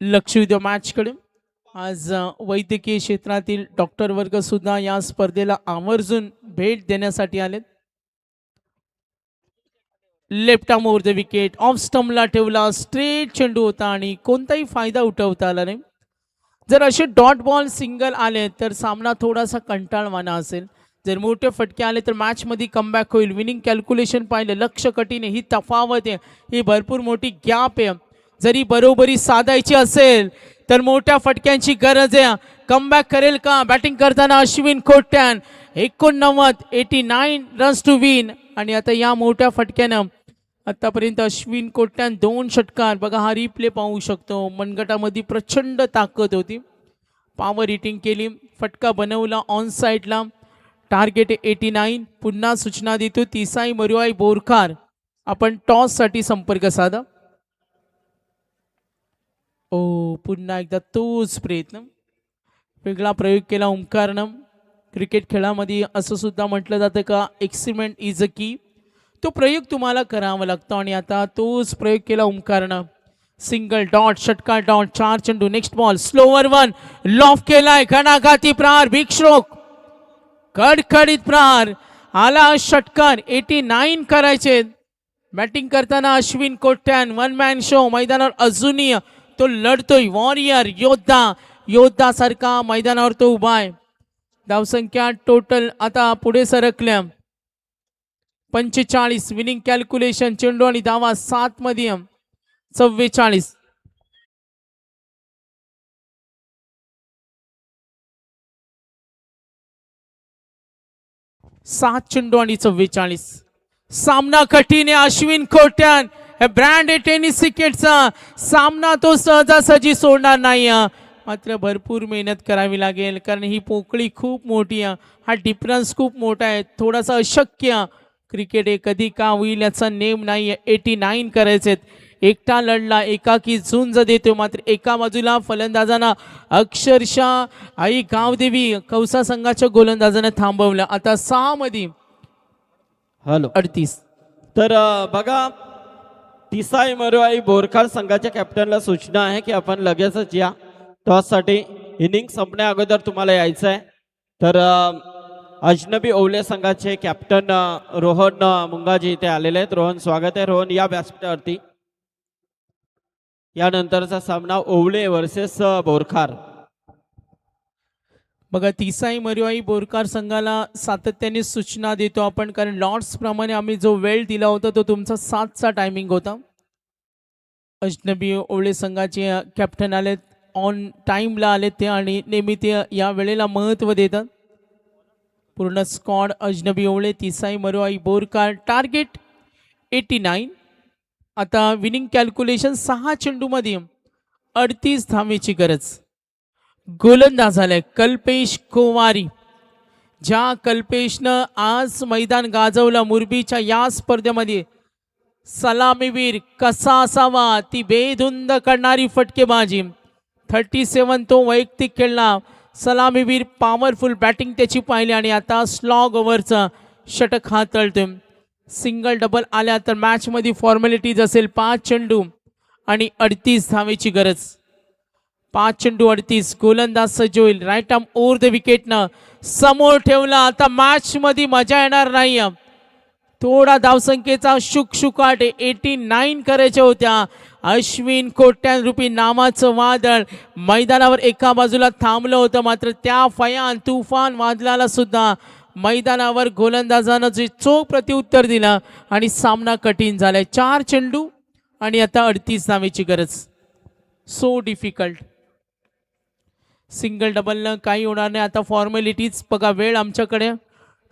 लक्ष द्या मॅचकडे. आज वैद्यकीय क्षेत्रातील डॉक्टर वर्ग सुद्धा या स्पर्धेला आवर्जून भेट देण्यासाठी आलेत. Left arm over the wicket ऑफ स्टंपला ठेवला. स्ट्रेट चेंडू होता आणि कोणताही फायदा उठवता आला नाही. जर असे डॉट बॉल सिंगल आले तर सामना थोडासा कंटाळवाणा असेल. जर मोठे फटके आले तर मॅचमध्ये कमबॅक होईल. विनिंग कॅल्क्युलेशन पाहिलं लक्ष कठीण आहे. ही तफावत आहे. ही भरपूर मोठी गॅप आहे. जरी बरोबरी साधायची असेल तर मोठ्या फटक्यांची गरज आहे. कमबॅक करेल का बॅटिंग करताना अश्विन खोट्यान. 89 रन्स टू विन आणि आता या मोठ्या फटक्यानं आतापर्यंत अश्विन कोट्यान 2 षटकार. बघा हा रिप्ले पाहू शकतो. मनगटामध्ये प्रचंड ताकद होती. पॉवर हिटिंग केली. फटका बनवला ऑन साईडला. टार्गेट 89. पुन्हा सूचना देतो तिसाई मरुआई बोरखार आपण टॉससाठी संपर्क साधा. पुन्हा एकदा तोच प्रयत्न. वेगळा प्रयोग केला ओंकारनं. क्रिकेट खेळामध्ये असं सुद्धा म्हटलं जातं का एक्सपेरिमेंट इज अ की. तो प्रयोग तुम्हाला करावा लागतो आणि आता तोच प्रयोग केला ओंकारनं. सिंगल डॉट षटकार डॉट 4 चेंडू. नेक्स्ट बॉल स्लोवर 1 लॉफ केलाय. घणाघाती प्रहार बिग स्ट्रोक. कडकडीत प्रहार आला. षटकार 89 करायचे. बॅटिंग करताना अश्विन कोट्यान 1 मॅन शो. मैदानावर अजूनही तो लढतोय. वॉरियर योद्धा सारखा मैदानावर तो उभा आहे. धावसंख्या टोटल आता पुढे सरकल्या 45. विनिंग कॅल्क्युलेशन चेंडू आणि धावा 7 मध्ये 44. 7 चेंडू आणि 44. सामना कठीण आहे. अश्विन खोट्यान ब्रँड टेनिस क्रिकेटचा सामना तो सहजासहजी सोडणार नाही. मात्र भरपूर मेहनत करावी लागेल कारण ही पोकळी खूप मोठी आहे. हा डिफरन्स खूप मोठा आहे. थोडासा अशक्य क्रिकेट आहे. कधी का होईल याचा नेम नाही आहे. 89 करायचे. एकटा लढला एकाकी झुंज देतो. मात्र एका बाजूला फलंदाजांना अक्षरशः आई गावदेवी कौसा संघाच्या गोलंदाजाने थांबवलं. आता 6 मध्ये 38. तर बघा तिसाई मरुआई बोरखार संघाच्या कॅप्टनला सूचना आहे की आपण लगेचच या. टॉससाठी इनिंग संपण्या अगोदर तुम्हाला यायचं आहे. तर अजनबी ओवले संघाचे कॅप्टन रोहन मुंगाजी इथे आलेले आहेत. रोहन, स्वागत आहे. रोहन, या व्यासपीठावरती. यानंतरचा सामना ओवले वर्सेस बोरखार. बघा, तिसाई मरुआई बोरकार संघाला सातत्याने सूचना देतो आपण, कारण लॉर्ड्स प्रमाणे आम्ही जो वेळ दिला होता तो तुमचा 7चा टायमिंग होता. अजनबी ओवळे संघाचे कॅप्टन आलेत, ऑन टाईमला आलेत ते, आणि नेहमी ते या वेळेला महत्त्व देतात. पूर्ण स्क्वॉड अजनबी ओवळे, तिसाई मरुआई बोरकार. टार्गेट 89. आता विनिंग कॅल्क्युलेशन 6 चेंडूमध्ये 38 धावेची गरज. गोलंदाज झालाय कल्पेश कोवारी. ज्या कल्पेशनं आज मैदान गाजवलं मुरबीच्या या स्पर्धेमध्ये, सलामीवीर कसा असावा ती बेधुंद करणारी फटकेबाजी. 37 तो वैयक्तिक खेळला. सलामीवीर पॉवरफुल बॅटिंग त्याची पाहिली, आणि आता स्लॉग ओव्हरचा षटक हाताळतोय. सिंगल डबल आल्या तर मॅचमध्ये फॉर्मॅलिटीज असेल. 5 चेंडू आणि 38 धावेची गरज. 5 चेंडू 38. गोलंदाज सज्ज होईल. राईट आर्म ओव्हर द विकेटनं समोर ठेवला. आता मॅच मध्ये मजा येणार नाही. थोडा धावसंख्येचा शुकशुकाट 89 करायच्या होत्या. अश्विन कोट्यान रूपी नामाचं वादळ मैदानावर एका बाजूला थांबलं होतं, मात्र त्या फयान तुफान वादळाला सुद्धा मैदानावर गोलंदाजानं जे चोख प्रत्युत्तर दिलं आणि सामना कठीण झालाय. 4 चेंडू आणि आता 38 धावेची गरज. So difficult. सिंगल डबलनं काही होणार नाही. आता फॉर्मॅलिटीज बघा. वेळ आमच्याकडे.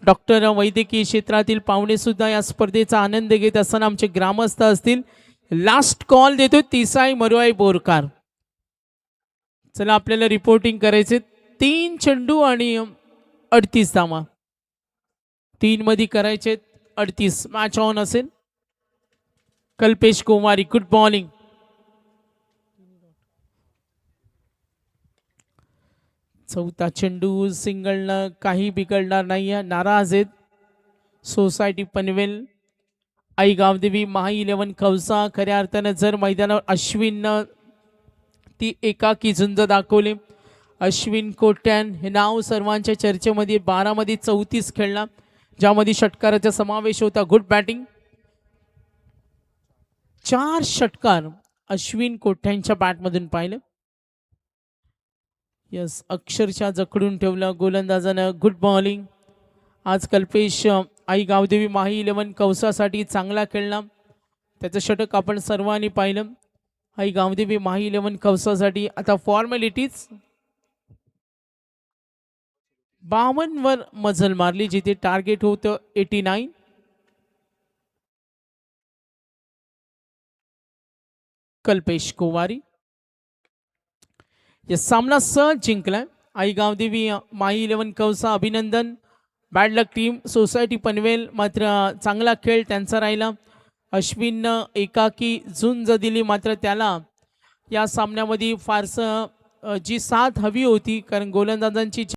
डॉक्टर, वैद्यकीय क्षेत्रातील पाहुणे सुद्धा या स्पर्धेचा आनंद घेत असताना आमचे ग्रामस्थ असतील. लास्ट कॉल देतो तिसाई मरुआई बोरकार. चला, आपल्याला रिपोर्टिंग करायचे. 3 चेंडू आणि 38 धावा. 3 मध्ये करायचे 38. मॅच ऑन असेल. Kalpesh Kowari, good bowling. चौथा चेंडू सिंगलनं काही बिघडणार नाही. नाराज आहेत सोसायटी पनवेल, आई गावदेवी, महाई 11 कौसा. खऱ्या अर्थानं जर मैदानावर अश्विननं ती एकाकी झुंज दाखवली. अश्विन कोट्यान हे नाव सर्वांच्या चर्चेमध्ये. 12 मध्ये 34 खेळला, ज्यामध्ये षटकाराचा समावेश होता. Good batting. 4 षटकार अश्विन कोट्यांच्या बॅटमधून पाहिलं. यस, अक्षरशः जखडून ठेवलं गोलंदाजानं. Good bowling. आज कल्पेश आई गावदेवी माही 11 कौसासाठी चांगला खेळला. त्याचं षटक आपण सर्वांनी पाहिलं. आई गावदेवी माही 11 कौसासाठी आता फॉर्मॅलिटीज. 52 वर मजल मारली, जिथे टार्गेट होतं 89. कल्पेश कोवारी या सामना सहज जिंकलाय. आई गावदेवी माही 11 कौसा, अभिनंदन. बॅड लक टीम सोसायटी पनवेल मात्र चांगला खेळ त्यांचा राहिला. अश्विननं एकाकी झुंज दिली, मात्र त्याला या सामन्यामध्ये फारसं जी साथ हवी होती, कारण गोलंदाजांची